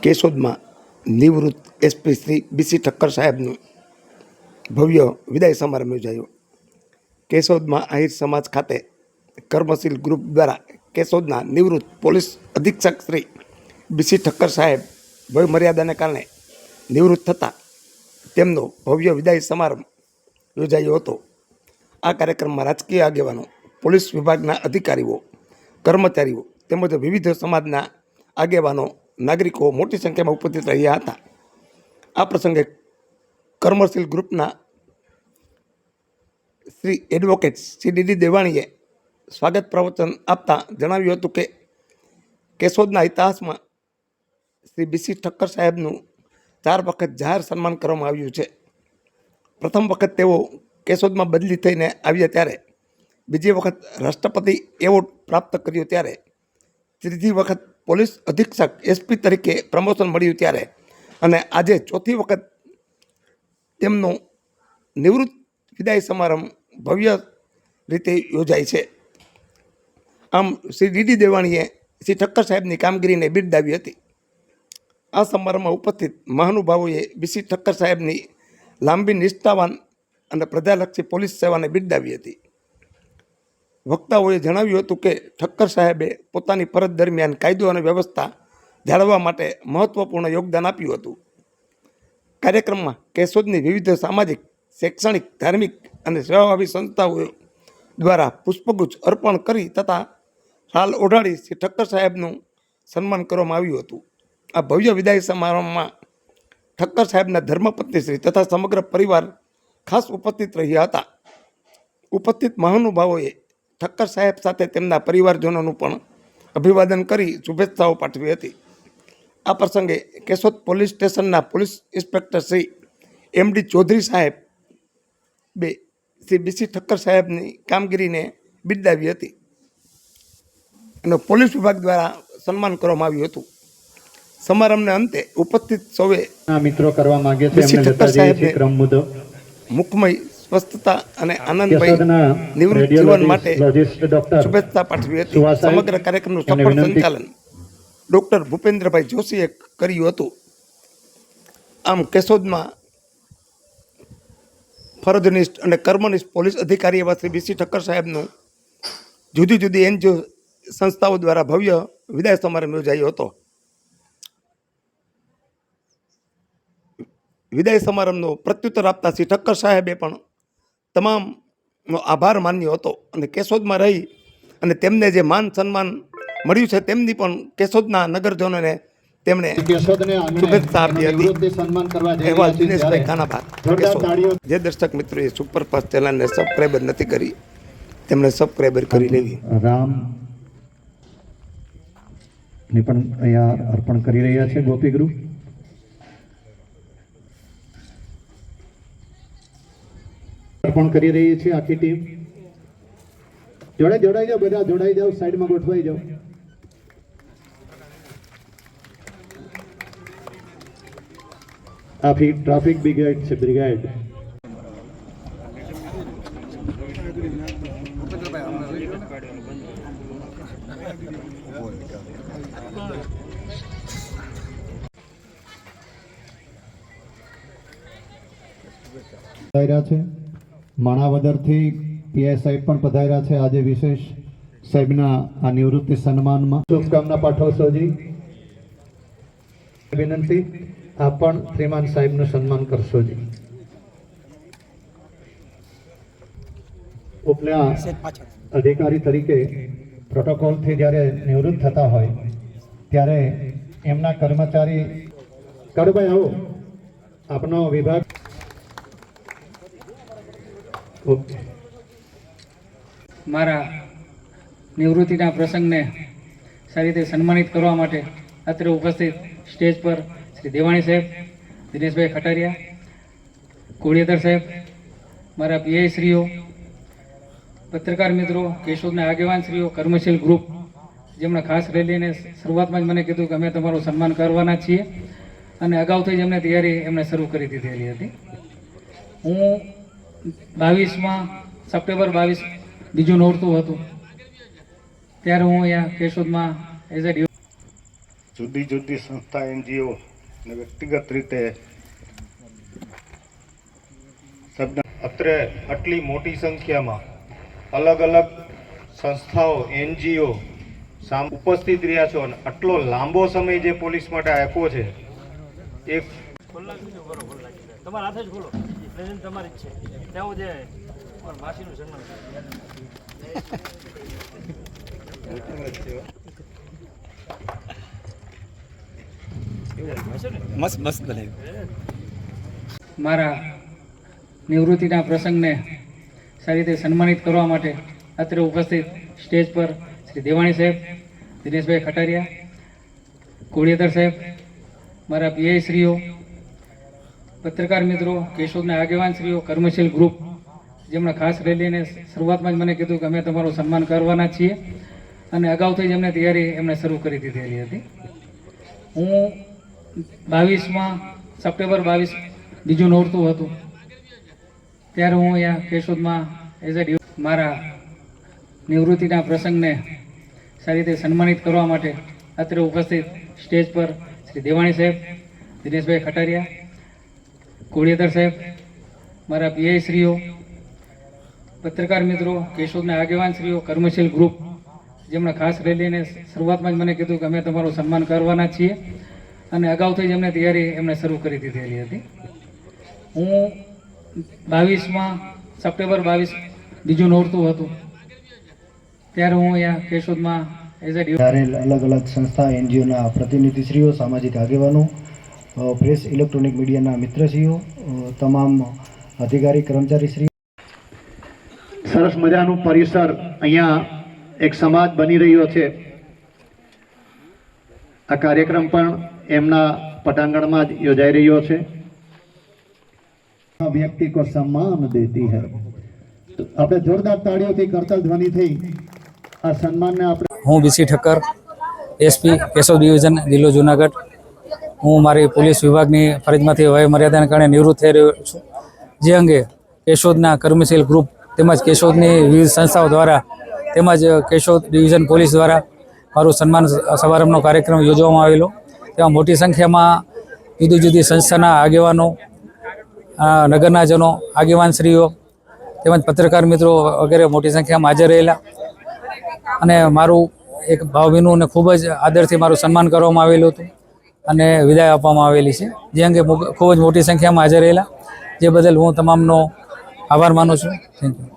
કેશોદમાં નિવૃત્ત SP Shri BC Thakkar સાહેબનું ભવ્ય વિદાય સમારંભ યોજાયો. કેશોદમાં આહિર સમાજ ખાતે કર્મશીલ ગ્રુપ દ્વારા કેશોદના નિવૃત્ત પોલીસ અધિક્ષક શ્રી બીસી ઠક્કર સાહેબ વય મર્યાદાને કારણે નિવૃત્ત થતા તેમનો ભવ્ય વિદાય સમારંભ યોજાયો હતો. આ કાર્યક્રમમાં રાજકીય આગેવાનો, પોલીસ વિભાગના અધિકારીઓ, કર્મચારીઓ તેમજ વિવિધ સમાજના આગેવાનો, નાગરિકો મોટી સંખ્યામાં ઉપસ્થિત રહ્યા હતા. આ પ્રસંગે કર્મશીલ ગ્રુપના શ્રી એડવોકેટ શ્રી ડીડી દેવાણીએ સ્વાગત પ્રવચન આપતા જણાવ્યું હતું કે કેશોદના ઇતિહાસમાં શ્રી બીસી ઠક્કર સાહેબનું 4 વખત જાહેર સન્માન કરવામાં આવ્યું છે. પ્રથમ વખત તેઓ કેશોદમાં બદલી થઈને આવ્યા ત્યારે, બીજી વખત રાષ્ટ્રપતિ એવોર્ડ પ્રાપ્ત કર્યો ત્યારે, ત્રીજી વખત પોલીસ અધિક્ષક એસપી તરીકે પ્રમોશન મળ્યું ત્યારે અને આજે ચોથી વખત તેમનો નિવૃત્ત વિદાય સમારંભ ભવ્ય રીતે યોજાય છે. આમ શ્રી ડીડી દેવાણીએ શ્રી ઠક્કર સાહેબની કામગીરીને બિરદાવી હતી. આ સમારંભમાં ઉપસ્થિત મહાનુભાવોએ બીસી ઠક્કર સાહેબની લાંબી નિષ્ઠાવાન અને પ્રજાલક્ષી પોલીસ સેવાને બિરદાવી હતી. વક્તાઓએ જણાવ્યું હતું કે ઠક્કર સાહેબે પોતાની ફરજ દરમિયાન કાયદો અને વ્યવસ્થા જાળવવા માટે મહત્વપૂર્ણ યોગદાન આપ્યું હતું. કાર્યક્રમમાં કેશોદની વિવિધ સામાજિક, શૈક્ષણિક, ધાર્મિક અને સેવાભાવી સંસ્થાઓ દ્વારા પુષ્પગુચ્છ અર્પણ કરી તથા શાલ ઓઢાડી શ્રી ઠક્કર સાહેબનું સન્માન કરવામાં આવ્યું હતું. આ ભવ્ય વિદાય સમારંભમાં ઠક્કર સાહેબના ધર્મપત્નીશ્રી તથા સમગ્ર પરિવાર ખાસ ઉપસ્થિત રહ્યા હતા. ઉપસ્થિત મહાનુભાવોએ ઠક્કર સાહેબ સાથે તેમના પરિવારજનોનું પણ અભિવાદન કરી શુભેચ્છાઓ પાઠવી હતી. આ પ્રસંગે કેશોદ પોલીસ સ્ટેશનના police inspector Shri MD Chaudhary સાહેબ શ્રી બીસી ઠક્કર સાહેબની કામગીરીને બિરદાવી હતી અને પોલીસ વિભાગ દ્વારા સન્માન કરવામાં આવ્યું હતું. સમારંભના અંતે ઉપસ્થિત સૌએ મિત્રો કરવા માંગે છે બીસી ઠક્કર સાહેબને મુખમય સ્વસ્થતા અને આનંદમય નિવૃત્ત જીવન માટે શુભેચ્છા પાઠવી હતી. સમગ્ર કાર્યક્રમનું સફળ સંચાલન ડૉક્ટર ભૂપેન્દ્રભાઈ જોશીએ કર્યું હતું. આમ કેશોદમાં ફરજનિષ્ઠ અને કર્મનિષ્ઠ પોલીસ અધિકારી એવા શ્રી બીસી ઠક્કર સાહેબનું જુદી જુદી એનજીઓ સંસ્થાઓ દ્વારા ભવ્ય વિદાય સમારંભ યોજાયો હતો. વિદાય સમારંભનો પ્રત્યુત્તર આપતા શ્રી ઠક્કર સાહેબે પણ તમામનો આભાર માન્યો હતો અને કેશોદમાં રહી અને તેમને જે માન સન્માન મળ્યું છે તેમની પણ કેશોદના નગરજનોને તેમણે શુભેચ્છા આપી હતી. અહેવાલ દિનેશભાઈ કાનાભા, કેશોદ. જે દર્શક મિત્રોએ સુપરફાસ્ટ ચેનલને સબસ્ક્રાઈબર નથી કરી તેમણે સબસ્ક્રાઈબર કરી લેવી. રામ ને પણ અહીંયા અર્પણ કરી રહ્યા છે ગોપી ગ્રુપ. અર્પણ કરી રહી છે આખી ટીમ. જોડાઈ જાઓ, બધા જોડાઈ જાઓ, સાઈડમાં ગોઠવાઈ જાઓ. આખી ટ્રાફિક બ્રિગેડ છે, બ્રિગેડ. પધાર્યા છે માણાવદરથી પીઆઈ સાહેબ પણ પધાર્યા છે. આજે વિશેષ સાહેબના આ નિવૃત્તિ સન્માનમાં શુભકામના પાઠવશોજી. વિનંતી, આપ પણ શ્રીમાન સાહેબનું સન્માન કરશોજી. ઉપલા અધિકારી તરીકે પ્રોટોકોલથી જ્યારે નિવૃત્ત થતા હોય ત્યારે એમના કર્મચારી કડભાઈ આવો, આપનો વિભાગ. મારા નિવૃત્તિના પ્રસંગને સારી રીતે સન્માનિત કરવા માટે અત્રે ઉપસ્થિત સ્ટેજ પર શ્રી દેવાણી સાહેબ, દિનેશભાઈ ખટારિયા, કોળિયાદર સાહેબ, મારા પીઆઈ શ્રીઓ, પત્રકાર મિત્રો, કેશોદના આગેવાન શ્રીઓ, કર્મશીલ ગ્રુપ જેમણે ખાસ રેલીને શરૂઆતમાં જ મને કીધું કે અમે તમારું સન્માન કરવાના છીએ અને અગાઉથી જ એમને તૈયારી એમણે શરૂ કરી દીધેલી હતી. હું 22 સપ્ટેમ્બર 22 બીજું નોરતું હતું ત્યારે હું અહીંયા કેશોદમાં એઝ જુદી જુદી સંસ્થા એનજીઓ ને વ્યક્તિગત રીતે અત્રે આટલી મોટી સંખ્યામાં અલગ અલગ સંસ્થાઓ એનજીઓ ઉપસ્થિત રહ્યા છો અને આટલો લાંબો સમય જે પોલીસ માટે આપ્યો છે એ તમારા હાથે જ ખોલો પ્રેઝન્ટ તમારી જ છે ત્યાં જે મારા માસીનું સન્માન મસ્ત મસ્ત બનાવ્યું. મારા નિવૃત્તિના પ્રસંગને સારી રીતે સન્માનિત કરવા માટે અત્રે ઉપસ્થિત સ્ટેજ પર શ્રી દેવાણી સાહેબ, દિનેશભાઈ ખટારિયા, કોળિયાદર સાહેબ, મારા પીઆઈ શ્રીઓ, પત્રકાર મિત્રો, કેશોદના આગેવાન શ્રીઓ, કર્મશીલ ગ્રુપ, જેમણે ખાસ રેલીને શરૂઆતમાં જ મને કીધું કે અમે તમારું સન્માન કરવાના છીએ અને અગાઉથી જ એમને તૈયારી એમણે શરૂ કરી દીધેલી હતી. હું 22માં સપ્ટેમ્બર 22 બીજું નોરતું હતું ત્યારે હું અહીંયા કેશોદમાં એઝ એ મારા નિવૃત્તિના પ્રસંગને સારી રીતે સન્માનિત કરવા માટે અત્રે ઉપસ્થિત સ્ટેજ પર શ્રી દેવાણી સાહેબ, દિનેશભાઈ ખટારિયા, કોળિયાદર સાહેબ, મારા પીઆઈ શ્રીઓ, પત્રકાર મિત્રો, કેશોદના આગેવાન શ્રીઓ, કર્મશીલ ગ્રુપ, જેમણે ખાસ રેલીને શરૂઆતમાં જ મને કીધું કે અમે તમારું સન્માન કરવાના છીએ અને અગાઉથી જ એમને તૈયારી એમણે શરૂ કરી દીધેલી હતી. હું 22માં સપ્ટેમ્બર 22 બીજું નોરતું હતું ત્યારે હું અહીંયા કેશોદમાં એઝ એ અલગ અલગ સંસ્થા એનજીઓના પ્રતિનિધિશ્રીઓ, સામાજિક આગેવાનો, પ્રેસ ઇલેક્ટ્રોનિક મીડિયાના મિત્રશ્રીઓ, તમામ અધિકારી કર્મચારીશ્રીઓ. સરસ મજાનું પરિસર અહીંયા એક સમાજ બની રહ્યો છે. આ કાર્યક્રમ પણ એમના પટાંગણમાં જ યોજાઈ રહ્યો છે. વ્યક્તિ કો સન્માન દેતી હૈ. આપણે જોરદાર તાળીઓથી કરતાલ ધ્વનિ થઈ આ સન્માનને આપણે. હું BC Thakkar, SP Keshod division, જિલ્લો જુનાગઢ. હું મારી પોલીસ વિભાગની ફરજમાંથી વય મર્યાદાને કારણે નિવૃત્ત થઈ રહ્યો છું. જે અંગે કેશોદના કર્મશીલ ગ્રુપ તેમજ કેશોદની વિવિધ સંસ્થાઓ દ્વારા તેમજ કેશોદ ડિવિઝન પોલીસ દ્વારા મારું સન્માન સમારંભનો કાર્યક્રમ યોજવામાં આવેલો. તેમાં મોટી સંખ્યામાં જુદી જુદી સંસ્થાના આગેવાનો, નગરનાજનો, આગેવાનશ્રીઓ તેમજ પત્રકાર મિત્રો વગેરે મોટી સંખ્યામાં હાજર રહેલા અને મારું એક ભાવભીનું અને ખૂબ જ આદરથી મારું સન્માન કરવામાં આવેલું હતું અને વિદાય આપવામાં આવેલી છે. જે અંગે ખૂબ જ મોટી સંખ્યામાં હાજર રહેલા, જે બદલ હું તમામનો આભાર માનું છું. Thank you.